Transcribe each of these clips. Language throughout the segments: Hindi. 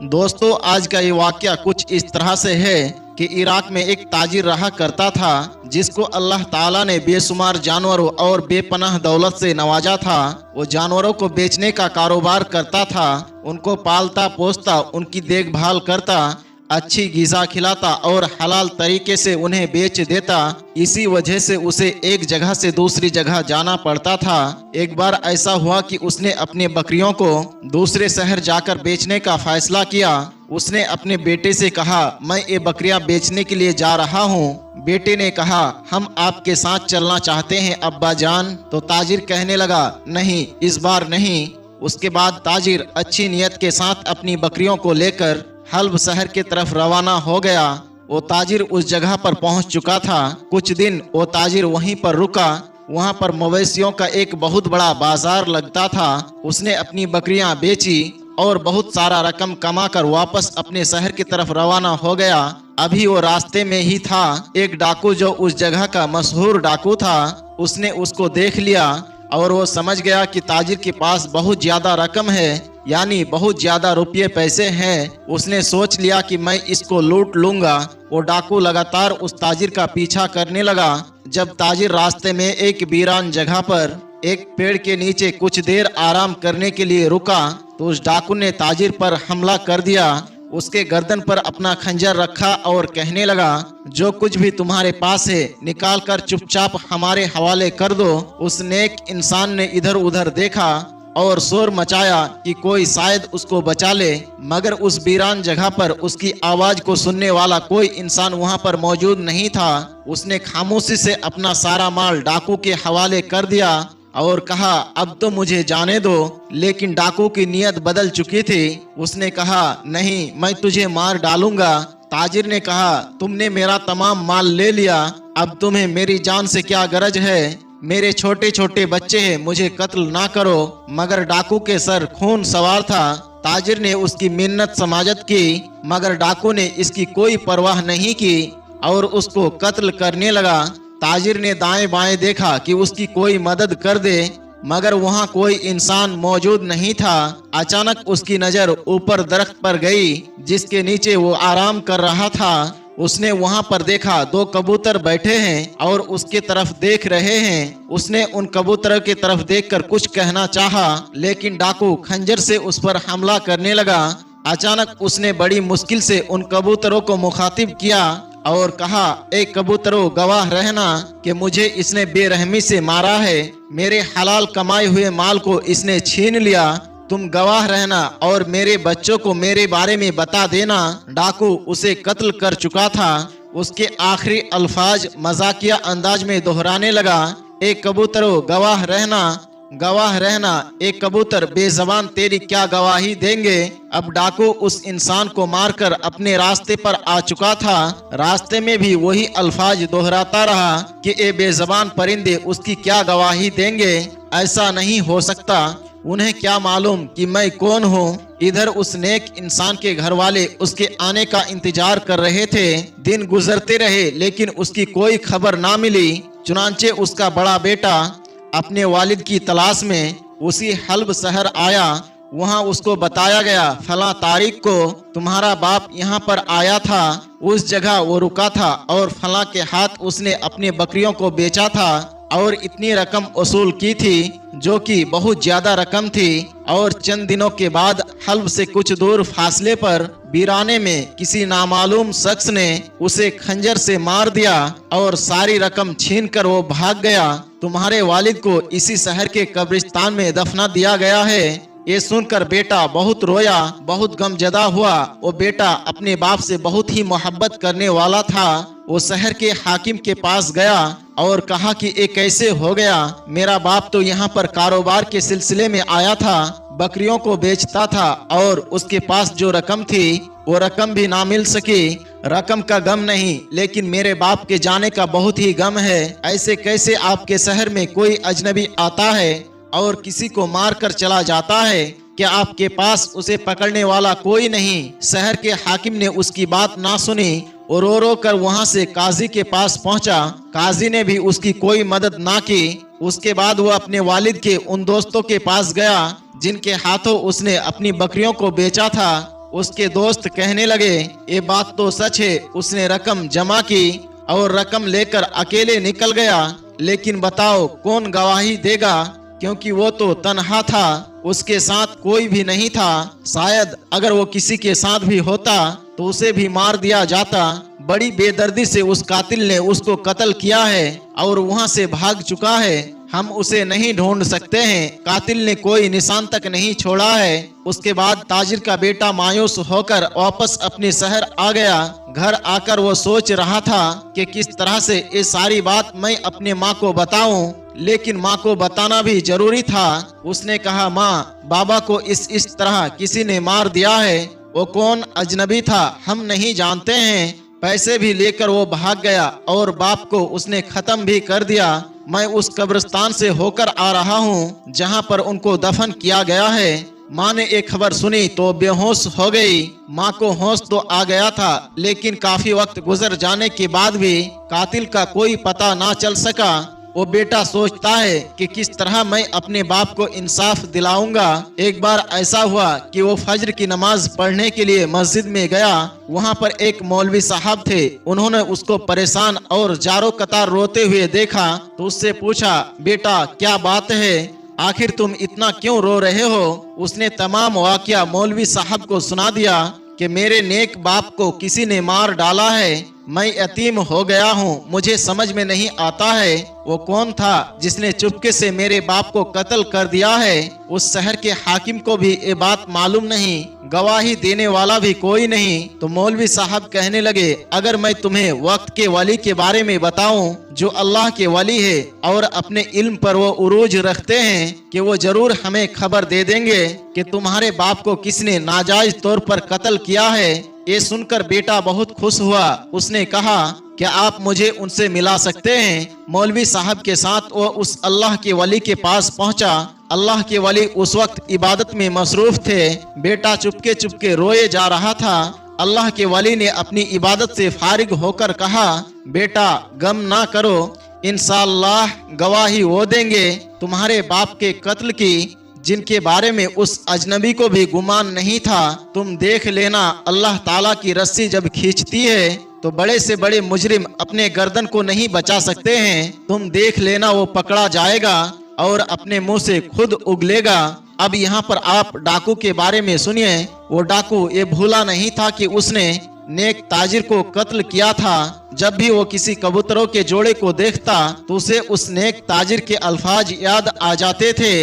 दोस्तों, आज का ये वाकया कुछ इस तरह से है कि इराक में एक ताजिर रहा करता था जिसको अल्लाह ताला ने बेशुमार जानवरों और बेपनाह दौलत से नवाजा था। वो जानवरों को बेचने का कारोबार करता था, उनको पालता पोसता, उनकी देखभाल करता, अच्छी ग़िज़ा खिलाता और हलाल तरीके से उन्हें बेच देता। इसी वजह से उसे एक जगह से दूसरी जगह जाना पड़ता था। एक बार ऐसा हुआ कि उसने अपने बकरियों को दूसरे शहर जाकर बेचने का फैसला किया। उसने अपने बेटे से कहा, मैं ये बकरियां बेचने के लिए जा रहा हूँ। बेटे ने कहा, हम आपके साथ चलना चाहते हैं अब्बा जान। तो ताजिर कहने लगा, नहीं, इस बार नहीं। उसके बाद ताजिर अच्छी नीयत के साथ अपनी बकरियों को लेकर हल्ब शहर की तरफ रवाना हो गया। वो ताजिर उस जगह पर पहुंच चुका था। कुछ दिन वो ताजिर वहीं पर रुका। वहां पर मवेशियों का एक बहुत बड़ा बाजार लगता था। उसने अपनी बकरियां बेची और बहुत सारा रकम कमाकर वापस अपने शहर की तरफ रवाना हो गया। अभी वो रास्ते में ही था, एक डाकू जो उस जगह का मशहूर डाकू था, उसने उसको देख लिया और वो समझ गया कि ताजिर के पास बहुत ज्यादा रकम है, यानी बहुत ज्यादा रुपये पैसे हैं। उसने सोच लिया कि मैं इसको लूट लूंगा। वो डाकू लगातार उस ताजिर का पीछा करने लगा। जब ताजिर रास्ते में एक वीरान जगह पर एक पेड़ के नीचे कुछ देर आराम करने के लिए रुका तो उस डाकू ने ताजिर पर हमला कर दिया। उसके गर्दन पर अपना खंजर रखा और कहने लगा, जो कुछ भी तुम्हारे पास है निकाल कर चुपचाप हमारे हवाले कर दो। उस नेक इंसान ने इधर उधर देखा और शोर मचाया कि कोई शायद उसको बचा ले, मगर उस वीरान जगह पर उसकी आवाज को सुनने वाला कोई इंसान वहां पर मौजूद नहीं था। उसने खामोशी से अपना सारा माल डाकू के हवाले कर दिया और कहा, अब तो मुझे जाने दो। लेकिन डाकू की नीयत बदल चुकी थी। उसने कहा, नहीं, मैं तुझे मार डालूंगा। ताजिर ने कहा, तुमने मेरा तमाम माल ले लिया, अब तुम्हें मेरी जान से क्या गरज है? मेरे छोटे छोटे बच्चे हैं, मुझे कत्ल ना करो। मगर डाकू के सर खून सवार था। ताजिर ने उसकी मिन्नत समाजत की, मगर डाकू ने इसकी कोई परवाह नहीं की और उसको कत्ल करने लगा। ताजिर ने दाएं बाएं देखा कि उसकी कोई मदद कर दे, मगर वहां कोई इंसान मौजूद नहीं था। अचानक उसकी नजर ऊपर दरख्त पर गई जिसके नीचे वो आराम कर रहा था। उसने वहां पर देखा, दो कबूतर बैठे हैं और उसके तरफ देख रहे हैं। उसने उन कबूतरों की तरफ देखकर कुछ कहना चाहा, लेकिन डाकू खंजर से उस पर हमला करने लगा। अचानक उसने बड़ी मुश्किल से उन कबूतरों को मुखातिब किया और कहा, एक कबूतरों, गवाह रहना कि मुझे इसने बेरहमी से मारा है। मेरे हलाल कमाए हुए माल को इसने छीन लिया। तुम गवाह रहना और मेरे बच्चों को मेरे बारे में बता देना। डाकू उसे कत्ल कर चुका था। उसके आखिरी अल्फाज मजाकिया अंदाज में दोहराने लगा, एक कबूतरों, गवाह रहना, गवाह रहना। एक कबूतर बेजबान तेरी क्या गवाही देंगे? अब डाकू उस इंसान को मारकर अपने रास्ते पर आ चुका था। रास्ते में भी वही अल्फाज दोहराता रहा कि ए बेजबान परिंदे उसकी क्या गवाही देंगे? ऐसा नहीं हो सकता। उन्हें क्या मालूम कि मैं कौन हूँ। इधर उस नेक इंसान के घर वाले उसके आने का इंतजार कर रहे थे। दिन गुजरते रहे लेकिन उसकी कोई खबर ना मिली। चुनांचे उसका बड़ा बेटा अपने वालिद की तलाश में उसी हल्ब शहर आया। वहां उसको बताया गया, फला तारीख को तुम्हारा बाप यहाँ पर आया था, उस जगह वो रुका था और फला के हाथ उसने अपने बकरियों को बेचा था और इतनी रकम वसूल की थी, जो कि बहुत ज्यादा रकम थी। और चंद दिनों के बाद हल्ब से कुछ दूर फासले पर वीराने में किसी नामालूम शख्स ने उसे खंजर से मार दिया और सारी रकम छीनकर वो भाग गया। तुम्हारे वालिद को इसी शहर के कब्रिस्तान में दफना दिया गया है। ये सुनकर बेटा बहुत रोया, बहुत गमजदा हुआ। वो बेटा अपने बाप से बहुत ही मोहब्बत करने वाला था। वो शहर के हाकिम के पास गया और कहा कि ये कैसे हो गया? मेरा बाप तो यहाँ पर कारोबार के सिलसिले में आया था, बकरियों को बेचता था और उसके पास जो रकम थी वो रकम भी ना मिल सकी। रकम का गम नहीं, लेकिन मेरे बाप के जाने का बहुत ही गम है। ऐसे कैसे आपके शहर में कोई अजनबी आता है और किसी को मार कर चला जाता है? क्या आपके पास उसे पकड़ने वाला कोई नहीं? शहर के हाकिम ने उसकी बात ना सुनी और रो रो कर वहां से काजी के पास पहुंचा। काजी ने भी उसकी कोई मदद ना की। उसके बाद वो अपने वालिद के उन दोस्तों के पास गया जिनके हाथों उसने अपनी बकरियों को बेचा था। उसके दोस्त कहने लगे, ये बात तो सच है, उसने रकम जमा की और रकम लेकर अकेले निकल गया, लेकिन बताओ कौन गवाही देगा, क्योंकि वो तो तन्हा था, उसके साथ कोई भी नहीं था। शायद अगर वो किसी के साथ भी होता तो उसे भी मार दिया जाता। बड़ी बेदर्दी से उस कातिल ने उसको कत्ल किया है और वहाँ से भाग चुका है। हम उसे नहीं ढूंढ सकते हैं। कातिल ने कोई निशान तक नहीं छोड़ा है। उसके बाद ताजिर का बेटा मायूस होकर वापस अपने शहर आ गया। घर आकर वो सोच रहा था कि किस तरह से ये सारी बात मैं अपने माँ को बताऊं, लेकिन माँ को बताना भी जरूरी था। उसने कहा, माँ, बाबा को इस तरह किसी ने मार दिया है। वो कौन अजनबी था हम नहीं जानते हैं। पैसे भी लेकर वो भाग गया और बाप को उसने खत्म भी कर दिया। मैं उस कब्रिस्तान से होकर आ रहा हूँ जहाँ पर उनको दफन किया गया है। माँ ने एक खबर सुनी तो बेहोश हो गई। माँ को होश तो आ गया था, लेकिन काफी वक्त गुजर जाने के बाद भी कातिल का कोई पता ना चल सका। वो बेटा सोचता है कि किस तरह मैं अपने बाप को इंसाफ दिलाऊंगा। एक बार ऐसा हुआ कि वो फज्र की नमाज पढ़ने के लिए मस्जिद में गया। वहाँ पर एक मौलवी साहब थे। उन्होंने उसको परेशान और जारो कतार रोते हुए देखा तो उससे पूछा, बेटा क्या बात है, आखिर तुम इतना क्यों रो रहे हो। उसने तमाम वाकया मौलवी साहब को सुना दिया कि मेरे नेक बाप को किसी ने मार डाला है, मैं यतीम हो गया हूँ, मुझे समझ में नहीं आता है वो कौन था जिसने चुपके से मेरे बाप को कत्ल कर दिया है। उस शहर के हाकिम को भी ये बात मालूम नहीं, गवाही देने वाला भी कोई नहीं। तो मौलवी साहब कहने लगे, अगर मैं तुम्हें वक्त के वली के बारे में बताऊं जो अल्लाह के वली है और अपने इल्म पर वो उरूज रखते हैं, कि वो जरूर हमें खबर दे देंगे कि तुम्हारे बाप को किसने नाजायज तौर पर कत्ल किया है। ये सुनकर बेटा बहुत खुश हुआ। उसने कहा, क्या आप मुझे उनसे मिला सकते हैं। मौलवी साहब के साथ वो उस अल्लाह के वली के पास पहुंचा। अल्लाह के वली उस वक्त इबादत में मसरूफ थे। बेटा चुपके चुपके रोए जा रहा था। अल्लाह के वली ने अपनी इबादत से फारिग होकर कहा, बेटा गम ना करो, इंशाअल्लाह गवाही वो देंगे तुम्हारे बाप के कत्ल की जिनके बारे में उस अजनबी को भी गुमान नहीं था। तुम देख लेना, अल्लाह ताला की रस्सी जब खींचती है तो बड़े से बड़े मुजरिम अपने गर्दन को नहीं बचा सकते हैं। तुम देख लेना, वो पकड़ा जाएगा और अपने मुंह से खुद उगलेगा। अब यहाँ पर आप डाकू के बारे में सुनिए। वो डाकू ये भूला नहीं था कि उसने नेक ताजिर को कत्ल किया था। जब भी वो किसी कबूतरों के जोड़े को देखता तो उसे उस नेक ताजिर के अल्फाज याद आ जाते थे,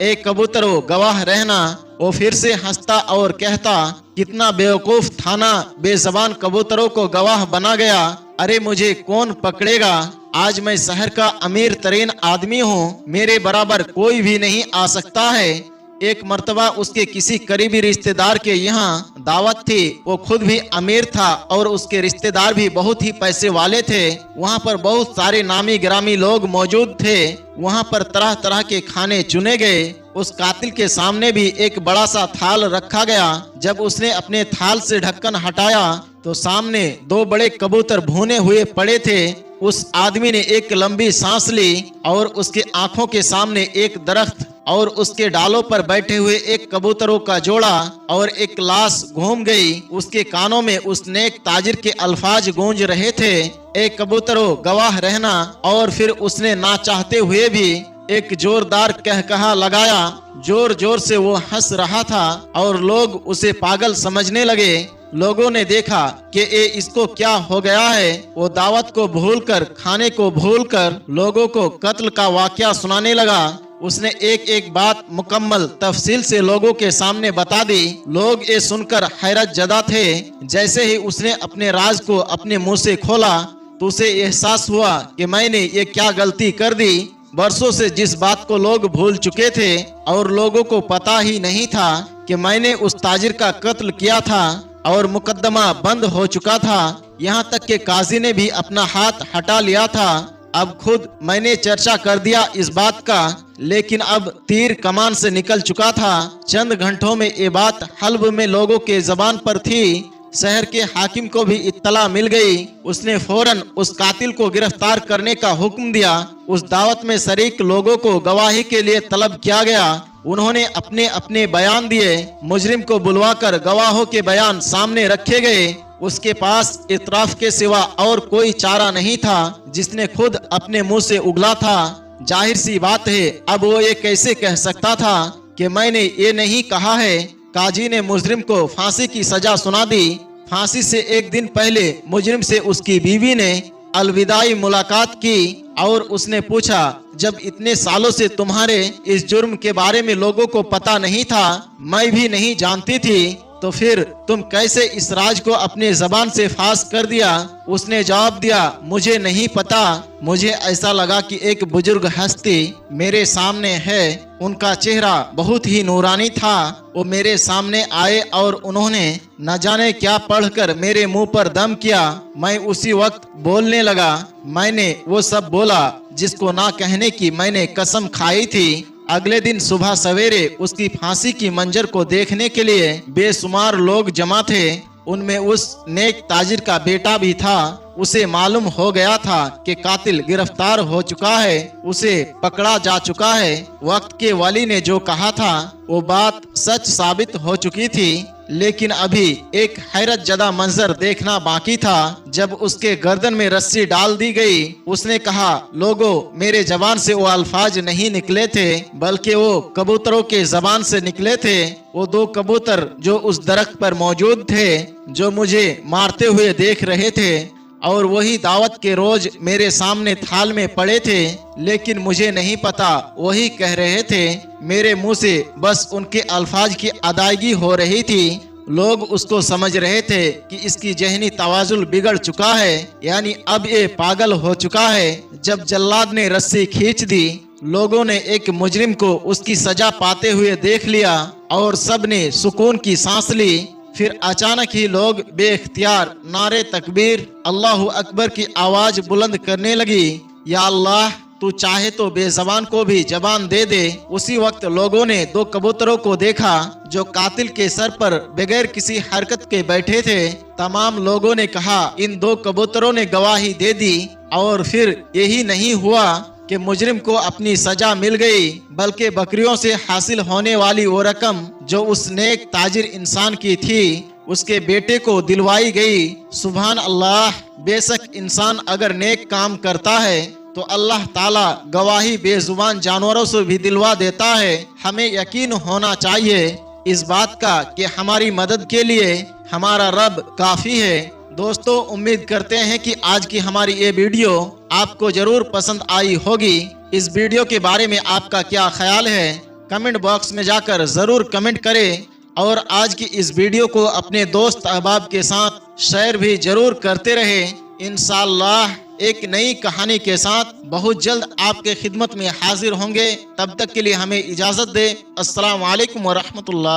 एक कबूतरों गवाह रहना। वो फिर से हंसता और कहता, कितना बेवकूफ था ना, बेजबान कबूतरों को गवाह बना गया। अरे मुझे कौन पकड़ेगा, आज मैं शहर का अमीर तरीन आदमी हूँ, मेरे बराबर कोई भी नहीं आ सकता है। एक मर्तबा उसके किसी करीबी रिश्तेदार के यहाँ दावत थी। वो खुद भी अमीर था और उसके रिश्तेदार भी बहुत ही पैसे वाले थे। वहाँ पर बहुत सारे नामी गिरामी लोग मौजूद थे। वहाँ पर तरह तरह के खाने चुने गए। उस कातिल के सामने भी एक बड़ा सा थाल रखा गया। जब उसने अपने थाल से ढक्कन हटाया तो सामने दो बड़े कबूतर भुने हुए पड़े थे। उस आदमी ने एक लंबी सांस ली और उसके आंखों के सामने एक दरख्त और उसके डालों पर बैठे हुए एक कबूतरों का जोड़ा और एक लाश घूम गई। उसके कानों में उस नेक ताजिर के अल्फाज गूंज रहे थे, एक कबूतरों गवाह रहना। और फिर उसने ना चाहते हुए भी एक जोरदार कहकहा लगाया। जोर जोर से वो हंस रहा था और लोग उसे पागल समझने लगे। लोगों ने देखा कि ये इसको क्या हो गया है। वो दावत को भूलकर, खाने को भूलकर लोगों को कत्ल का वाकया सुनाने लगा। उसने एक एक बात मुकम्मल तफसील से लोगों के सामने बता दी। लोग ये सुनकर हैरत जदा थे। जैसे ही उसने अपने राज को अपने मुंह से खोला तो उसे एहसास हुआ कि मैंने ये क्या गलती कर दी। बरसों से जिस बात को लोग भूल चुके थे और लोगों को पता ही नहीं था कि मैंने उस ताजिर का कत्ल किया था और मुकदमा बंद हो चुका था। यहाँ तक कि काजी ने भी अपना हाथ हटा लिया था। अब खुद मैंने चर्चा कर दिया इस बात का, लेकिन अब तीर कमान से निकल चुका था। चंद घंटों में ये बात हल्ब में लोगों के जबान पर थी। शहर के हाकिम को भी इत्तला मिल गई। उसने फौरन उस कातिल को गिरफ्तार करने का हुक्म दिया। उस दावत में शरीक लोगों को गवाही के लिए तलब किया गया। उन्होंने अपने अपने बयान दिए। मुजरिम को बुलवाकर गवाहों के बयान सामने रखे गए। उसके पास इतराफ के सिवा और कोई चारा नहीं था जिसने खुद अपने मुंह से उगला था। जाहिर सी बात है, अब वो ये कैसे कह सकता था कि मैंने ये नहीं कहा है। काजी ने मुजरिम को फांसी की सजा सुना दी। फांसी से एक दिन पहले मुजरिम से उसकी बीवी ने अलविदाई मुलाकात की और उसने पूछा, जब इतने सालों से तुम्हारे इस जुर्म के बारे में लोगों को पता नहीं था, मैं भी नहीं जानती थी, तो फिर तुम कैसे इस राज को अपने जबान से फास कर दिया? उसने जवाब दिया, मुझे नहीं पता। मुझे ऐसा लगा कि एक बुजुर्ग हस्ती मेरे सामने है। उनका चेहरा बहुत ही नूरानी था। वो मेरे सामने आए और उन्होंने न जाने क्या पढ़कर मेरे मुंह पर दम किया। मैं उसी वक्त बोलने लगा। मैंने वो सब बोला जिसको ना कहने की मैंने कसम खाई थी। अगले दिन सुबह सवेरे उसकी फांसी की मंजर को देखने के लिए बेशुमार लोग जमा थे। उनमें उस नेक ताजिर का बेटा भी था। उसे मालूम हो गया था कि कातिल गिरफ्तार हो चुका है, उसे पकड़ा जा चुका है। वक्त के वली ने जो कहा था वो बात सच साबित हो चुकी थी, लेकिन अभी एक हैरत जदा मंजर देखना बाकी था। जब उसके गर्दन में रस्सी डाल दी गई, उसने कहा, लोगों, मेरे जबान से वो अल्फाज नहीं निकले थे, बल्कि वो कबूतरों के जबान से निकले थे। वो 2 कबूतर जो उस दरख्त पर मौजूद थे, जो मुझे मारते हुए देख रहे थे, और वही दावत के रोज मेरे सामने थाल में पड़े थे, लेकिन मुझे नहीं पता वही कह रहे थे। मेरे मुंह से बस उनके अल्फाज की अदायगी हो रही थी। लोग उसको समझ रहे थे कि इसकी जहनी तवाजुल बिगड़ चुका है, यानी अब ये पागल हो चुका है। जब जल्लाद ने रस्सी खींच दी, लोगों ने एक मुजरिम को उसकी सजा पाते हुए देख लिया और सब ने सुकून की सांस ली। फिर अचानक ही लोग बेख्तियार नारे तकबीर, अल्लाहु अकबर की आवाज बुलंद करने लगी। या अल्लाह, तू चाहे तो बेजबान को भी जबान दे दे। उसी वक्त लोगों ने 2 कबूतरों को देखा जो कातिल के सर पर बगैर किसी हरकत के बैठे थे। तमाम लोगों ने कहा, इन 2 कबूतरों ने गवाही दे दी। और फिर यही नहीं हुआ कि मुजरिम को अपनी सजा मिल गई, बल्कि बकरियों से हासिल होने वाली वो रकम जो उस नेक ताजिर इंसान की थी, उसके बेटे को दिलवाई गई। सुभान अल्लाह, बेशक इंसान अगर नेक काम करता है तो अल्लाह ताला गवाही बेजुबान जानवरों से भी दिलवा देता है। हमें यकीन होना चाहिए इस बात का कि हमारी मदद के लिए हमारा रब काफी है। दोस्तों, उम्मीद करते हैं कि आज की हमारी ये वीडियो आपको जरूर पसंद आई होगी। इस वीडियो के बारे में आपका क्या ख्याल है, कमेंट बॉक्स में जाकर जरूर कमेंट करें और आज की इस वीडियो को अपने दोस्त अहबाब के साथ शेयर भी जरूर करते रहें। इंशाअल्लाह एक नई कहानी के साथ बहुत जल्द आपके खिदमत में हाजिर होंगे। तब तक के लिए हमें इजाजत दें। अस्सलाम वालेकुम व रहमतुल्लाह।